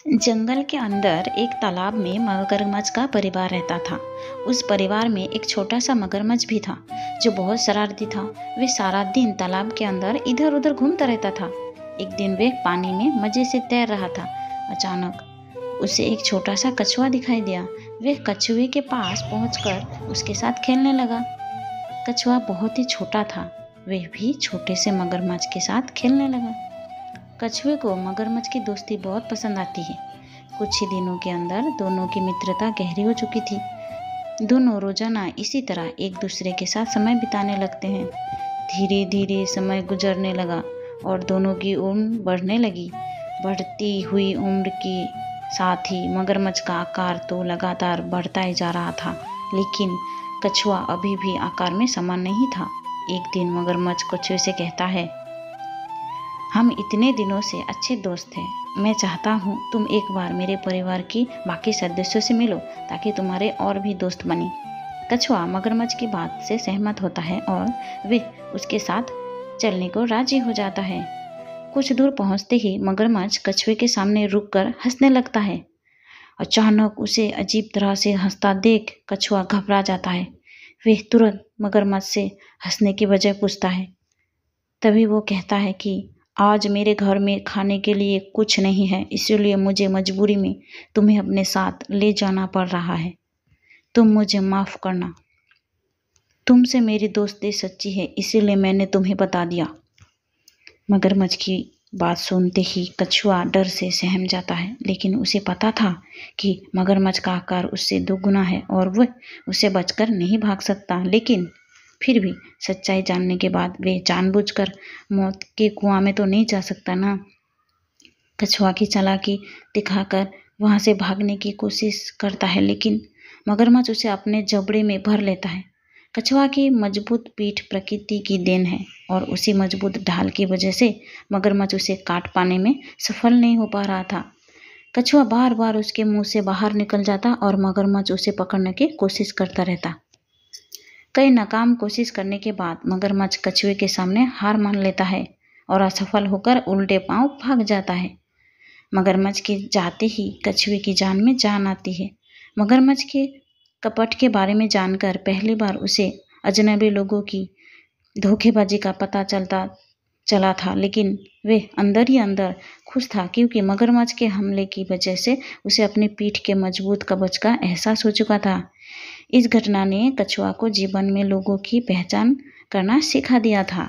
जंगल के अंदर एक तालाब में मगरमच्छ का परिवार रहता था। उस परिवार में एक छोटा सा मगरमच्छ भी था जो बहुत शरारती था। वह सारा दिन तालाब के अंदर इधर उधर घूमता रहता था। एक दिन वह पानी में मजे से तैर रहा था। अचानक उसे एक छोटा सा कछुआ दिखाई दिया। वह कछुए के पास पहुंचकर उसके साथ खेलने लगा। कछुआ बहुत ही छोटा था। वह भी छोटे से मगरमच्छ के साथ खेलने लगा। कछुए को मगरमच्छ की दोस्ती बहुत पसंद आती है। कुछ ही दिनों के अंदर दोनों की मित्रता गहरी हो चुकी थी। दोनों रोजाना इसी तरह एक दूसरे के साथ समय बिताने लगते हैं। धीरे धीरे समय गुजरने लगा और दोनों की उम्र बढ़ने लगी। बढ़ती हुई उम्र के साथ ही मगरमच्छ का आकार तो लगातार बढ़ता ही जा रहा था, लेकिन कछुआ अभी भी आकार में समान नहीं था। एक दिन मगरमच्छ कछुए से कहता है, हम इतने दिनों से अच्छे दोस्त हैं। मैं चाहता हूँ तुम एक बार मेरे परिवार की बाकी सदस्यों से मिलो ताकि तुम्हारे और भी दोस्त बने। कछुआ मगरमच्छ की बात से सहमत होता है और वे उसके साथ चलने को राजी हो जाता है। कुछ दूर पहुँचते ही मगरमच्छ कछुए के सामने रुककर हंसने लगता है। अचानक उसे अजीब तरह से हंसता देख कछुआ घबरा जाता है। वह तुरंत मगरमच्छ से हंसने की वजह पूछता है। तभी वो कहता है कि आज मेरे घर में खाने के लिए कुछ नहीं है, इसलिए मुझे मजबूरी में तुम्हें अपने साथ ले जाना पड़ रहा है। तुम मुझे माफ़ करना। तुमसे मेरी दोस्ती सच्ची है, इसीलिए मैंने तुम्हें बता दिया। मगरमच्छ की बात सुनते ही कछुआ डर से सहम जाता है, लेकिन उसे पता था कि मगरमच्छ का आकार उससे दोगुना है और वह उसे बचकर नहीं भाग सकता। लेकिन फिर भी सच्चाई जानने के बाद वे जानबूझकर मौत के कुआं में तो नहीं जा सकता ना। कछुआ की चालाकी दिखाकर वहां से भागने की कोशिश करता है, लेकिन मगरमच्छ उसे अपने जबड़े में भर लेता है। कछुआ की मजबूत पीठ प्रकृति की देन है और उसी मजबूत ढाल की वजह से मगरमच्छ उसे काट पाने में सफल नहीं हो पा रहा था। कछुआ बार बार उसके मुंह से बाहर निकल जाता और मगरमच्छ उसे पकड़ने की कोशिश करता रहता। कई नाकाम कोशिश करने के बाद मगरमच्छ कछुए के सामने हार मान लेता है और असफल होकर उल्टे पांव भाग जाता है। मगरमच्छ के जाते ही कछुए की जान में जान आती है। मगरमच्छ के कपट के बारे में जानकर पहली बार उसे अजनबी लोगों की धोखेबाजी का पता चला था, लेकिन वे अंदर ही अंदर खुश था क्योंकि मगरमच्छ के हमले की वजह से उसे अपनी पीठ के मजबूत कवच का एहसास हो चुका था। इस घटना ने कछुआ को जीवन में लोगों की पहचान करना सिखा दिया था।